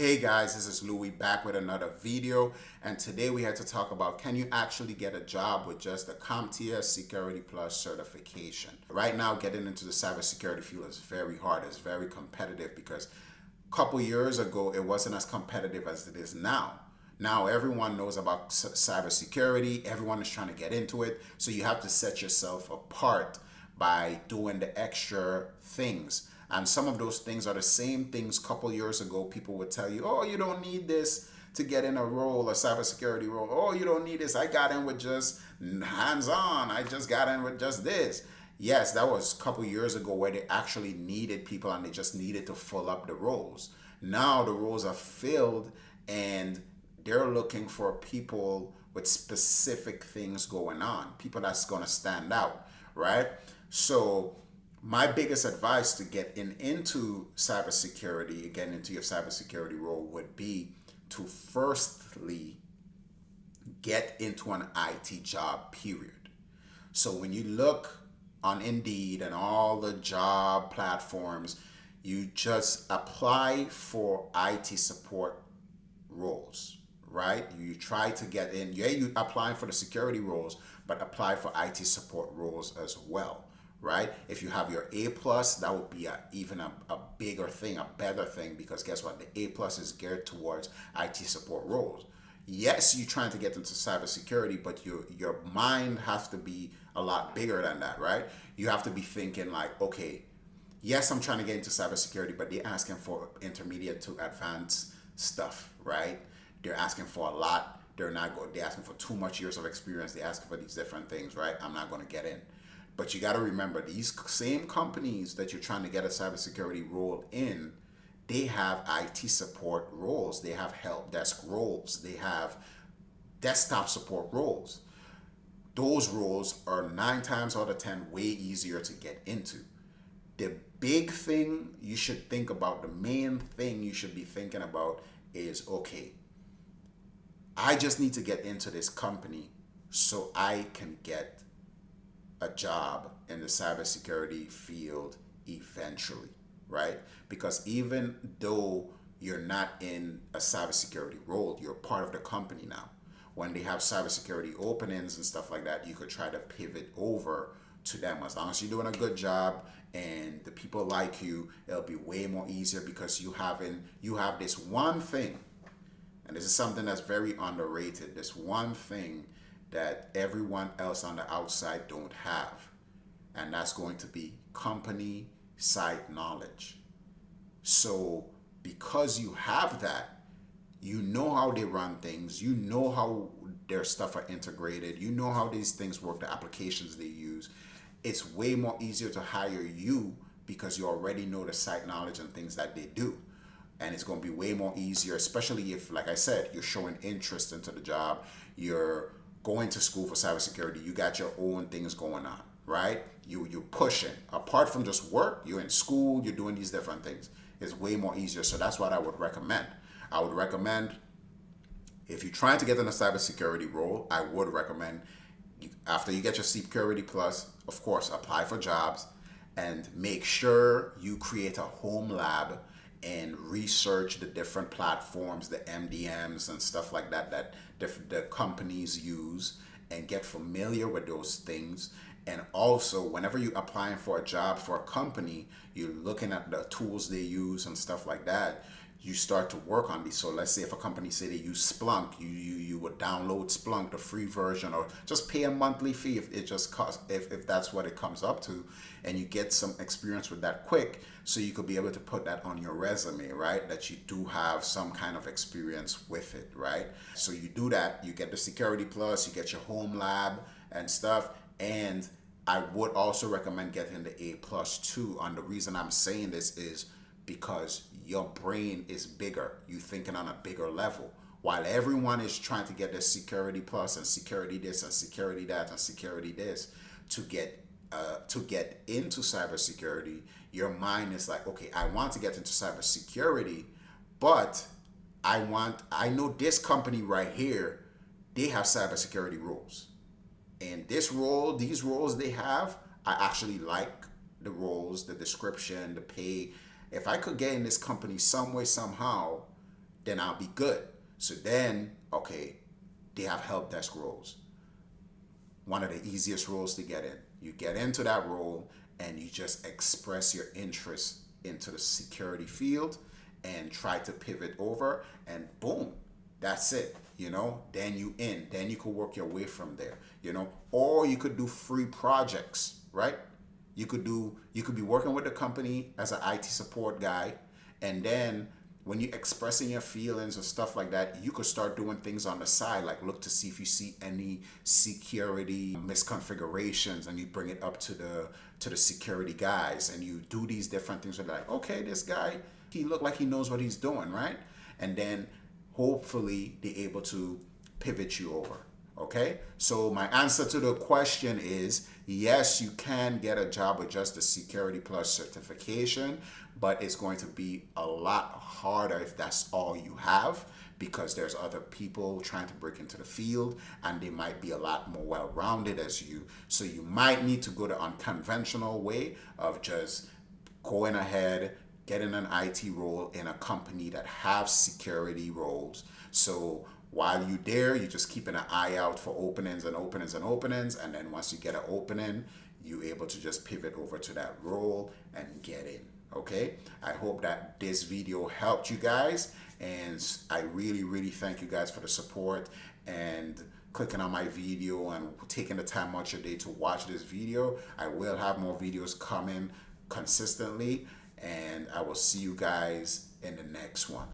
Hey guys, this is Louis back with another video, and today we had to talk about, can you actually get a job with just the CompTIA Security Plus certification? Right now, getting into the cybersecurity field is very hard. It's very competitive because a couple years ago it wasn't as competitive as it is now. Now everyone knows about cybersecurity, everyone is trying to get into it, so you have to set yourself apart by doing the extra things. And some of those things are the same things a couple years ago people would tell you, oh, you don't need this to get in a role, a cybersecurity role. Oh, you don't need this. I got in with just hands-on. I just got in with just this. Yes, that was a couple years ago where they actually needed people and they just needed to fill up the roles. Now the roles are filled and they're looking for people with specific things going on, people that's going to stand out, right? So my biggest advice to get into cybersecurity, getting into your cybersecurity role, would be to firstly get into an IT job, period. So when you look on Indeed and all the job platforms, you just apply for IT support roles, right? You try to get in. Yeah, you apply for the security roles, but apply for IT support roles as well, right? If you have your A plus, that would be even a bigger thing, a better thing, because guess what? The A plus is geared towards IT support roles. Yes, you're trying to get into cybersecurity, but your mind has to be a lot bigger than that, right? You have to be thinking like, okay, yes, I'm trying to get into cybersecurity, but they're asking for intermediate to advanced stuff, right? They're asking for a lot. They're asking for too much years of experience. They're asking for these different things, right? I'm not going to get in. But you got to remember, these same companies that you're trying to get a cybersecurity role in, they have IT support roles. They have help desk roles. They have desktop support roles. Those roles are 9 times out of 10 way easier to get into. The big thing you should think about, the main thing you should be thinking about is, okay, I just need to get into this company so I can get a job in the cybersecurity field eventually, right? Because even though you're not in a cybersecurity role, you're part of the company now. When they have cybersecurity openings and stuff like that, you could try to pivot over to them. As long as you're doing a good job and the people like you, it'll be way more easier because you have this one thing, and this is something that's very underrated, this one thing that everyone else on the outside don't have, and that's going to be company site knowledge. So because you have that, you know how they run things, you know how their stuff are integrated, you know how these things work, the applications they use. It's way more easier to hire you because you already know the site knowledge and things that they do. And it's going to be way more easier, especially if, like I said, you're showing interest into the job, you're going to school for cybersecurity, you got your own things going on, right? You're pushing. Apart from just work, you're in school, you're doing these different things. It's way more easier. So that's what I would recommend. I would recommend, if you're trying to get in a cybersecurity role, I would recommend, after you get your Security Plus, of course, apply for jobs and make sure you create a home lab and research the different platforms, the MDMs and stuff like that that the companies use, and get familiar with those things. And also, whenever you're applying for a job for a company, you're looking at the tools they use and stuff like that. You start to work on these. So let's say if a company say they use Splunk, you would download Splunk, the free version, or just pay a monthly fee if it just costs, if that's what it comes up to, and you get some experience with that quick, so you could be able to put that on your resume, right? That you do have some kind of experience with it, right? So you do that, you get the Security Plus, you get your home lab and stuff, and I would also recommend getting the A plus too. And the reason I'm saying this is because your brain is bigger. You're thinking on a bigger level. While everyone is trying to get the Security Plus and security this and security that and security this to get into cybersecurity, your mind is like, okay, I want to get into cybersecurity, but I know this company right here, they have cybersecurity rules. And these roles they have, I actually like the roles, the description, the pay. If I could get in this company some way, somehow, then I'll be good. So then, okay, they have help desk roles. One of the easiest roles to get in. You get into that role and you just express your interest into the security field and try to pivot over, and boom, that's it. Then then you could work your way from there. Or you could do free projects, right? You could be working with the company as an IT support guy, and then when you're expressing your feelings and stuff like that, you could start doing things on the side, like look to see if you see any security misconfigurations, and you bring it up to the security guys, and you do these different things. Where they're like, okay, this guy, he look like he knows what he's doing, right? And then hopefully they're able to pivot you over. Okay, so my answer to the question is yes, you can get a job with just the Security Plus certification, but it's going to be a lot harder if that's all you have, because there's other people trying to break into the field and they might be a lot more well-rounded as you. So you might need to go the unconventional way of just going ahead, getting an IT role in a company that have security roles. So while you're there, you're just keeping an eye out for openings and openings and openings. And then once you get an opening, you're able to just pivot over to that role and get in. Okay? I hope that this video helped you guys. And I really, really thank you guys for the support and clicking on my video and taking the time out your day to watch this video. I will have more videos coming consistently. And I will see you guys in the next one.